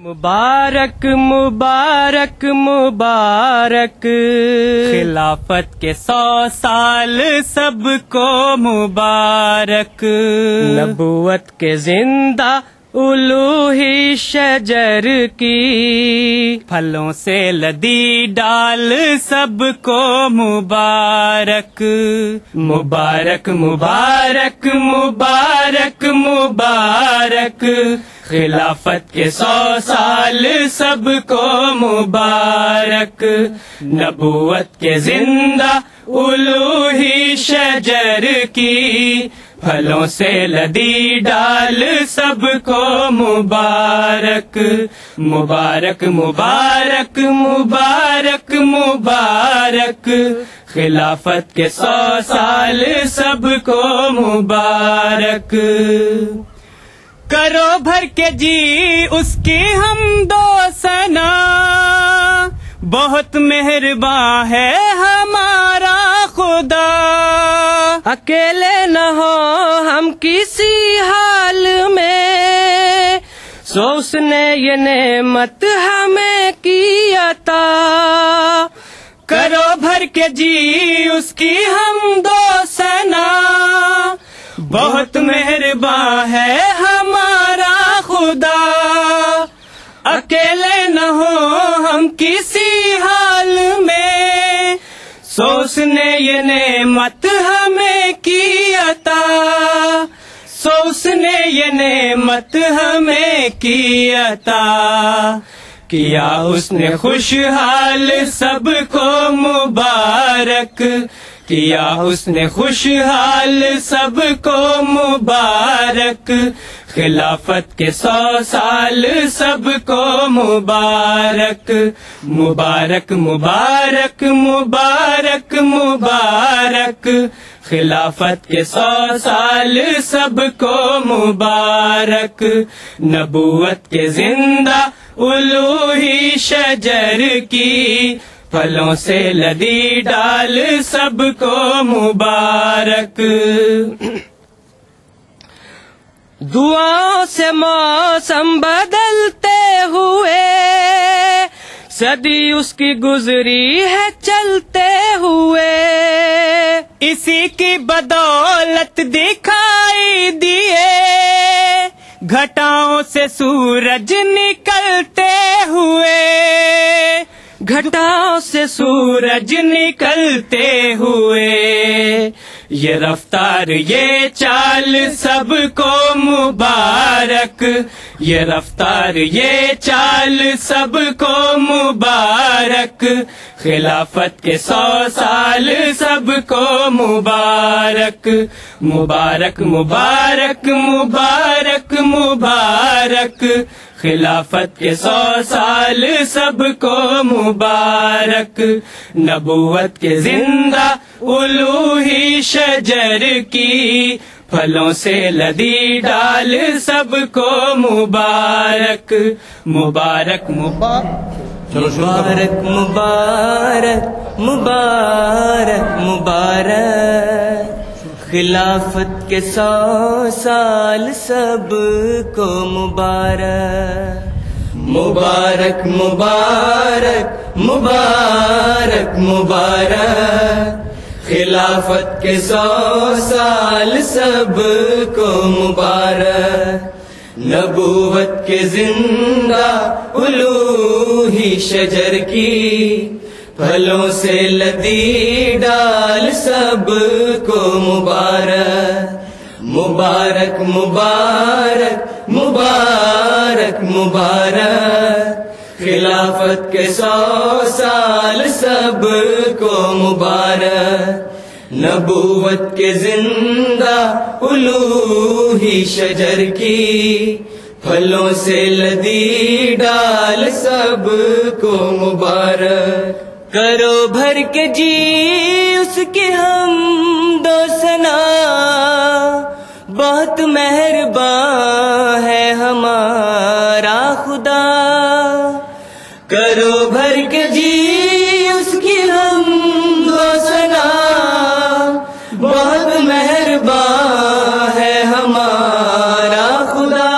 مبارک مبارک مبارک خلافت کے 100 سال سب کو مبارک، نبوت کے زندہ الوہی شجر کی پھلوں سے لدی ڈال سب کو مبارک، مبارک مبارک مبارک مبارک خلافت کے 100 سال سب کو مبارک، نبوت کے زندہ الوہی شجر کی پھلوں سے لدی ڈال سب کو مبارک، مبارک مبارک مبارک مبارک خلافت کے 100 سال سب کو مبارک، کرو بھر کے جی اس کی حمد و ثنا، بہت مہرباں ہے ہمارا خدا، اکیلے نہ ہو ہم کسی حال میں، سو اس نے یہ نعمت ہمیں کی عطا، کرو بھر کے جی اس کی حمد و ثنا، بہت مہرباں ہے ہمارا خدا، اکیلے نہ ہو ہم کسی حال میں، سو اس نے یہ نعمت ہمیں کی عطا، سو اس نے یہ نعمت ہمیں کی عطا، کیا اس نے خوشحال سب کو مبارک، کیا اس نے خوشحال سب کو مبارک، خلافت کے 100 سال سب کو مبارک، مبارک مبارک مبارک مبارک خلافت کے 100 سال سب کو مبارک، نبوت کے زندہ الوہی شجر کی پھلوں سے لدی ڈال سب کو مبارک، دعاؤں سے موسم بدلتے ہوئے صدی اس کی گزری ہے چلتے ہوئے، اسی کی بدولت دکھائی دیے گھٹاؤں سے سورج نکلتے ہوئے، گھٹاؤں سے سورج نکلتے ہوئے، یہ رفتار یہ چال سب کو مبارک، یہ رفتار یہ چال سب کو مبارک، خلافت کے 100 سال سب کو مبارک، مبارک مبارک مبارک مبارک خلافت کے 100 سال سب کو مبارک، نبوت کے زندہ الوہی شجر کی پھلوں سے لدی ڈال سب کو مبارک، مبارک مبارک مبارک مبارک مبارک مبارک خلافت کے 100 سال سب کو مبارک، مبارک مبارک مبارک مبارک خلافت کے 100 سال سب کو مبارک، نبوت کے زندہ الوہی شجر کی پھلوں سے لدی ڈال سب کو مبارک، مبارک مبارک مبارک مبارک خلافت کے 100 سال سب کو مبارک، نبوت کے زندہ الوہی شجر کی پھلوں سے لدی ڈال سب کو مبارک، کرو بھر کے جی اس کی حمد و ثنا، بہت مہرباں ہے ہمارا خدا، کرو بھر کے جی اس کی حمد و ثنا، بہت مہرباں ہے ہمارا خدا،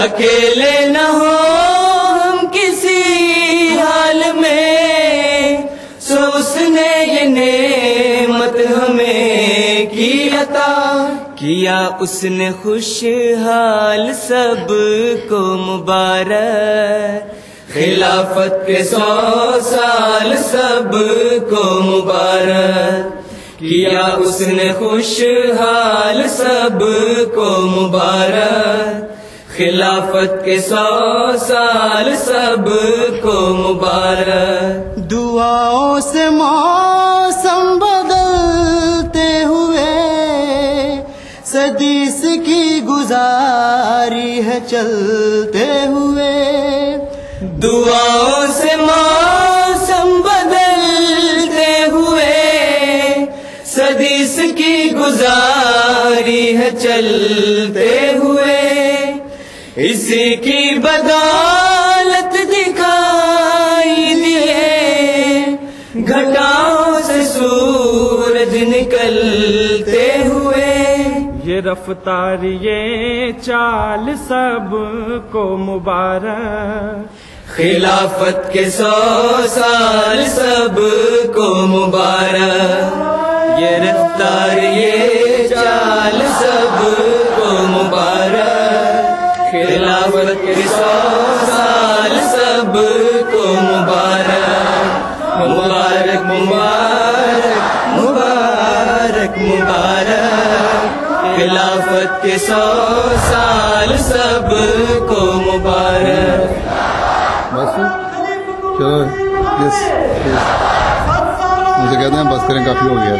اکیلے نہ ہو کیا اس نے خوشحال سب کو مبارک، خلافت کے 100 سال سب کو مبارک، کیا اس نے خوشحال سب کو مبارک، خلافت کے 100 سال سب کو مبارک۔ دعاؤں سے موسم بدلتے ہوئے صدیس کی گزاری ہے چلتے ہوئے، دعاؤں سے موسم بدلتے ہوئے صدیس کی گزاری ہے چلتے ہوئے، اسی کی بدولت دکھائی دیے گھٹاؤں سے سورج نکلتے ہوئے، یہ رفتار یہ چال سب کو مبارک، خلافت کے 100 سال سب کو مبارک، یہ رفتار یہ چال سب کو مبارک، خلافت کے 100 سال سب کو مبارک، مبارک مبارک مبارک مبارک، خلافت کے 100 سال سب کو مبارک۔ بس چلو مجھے کہتے ہیں بس کریں، کافی ہو گیا۔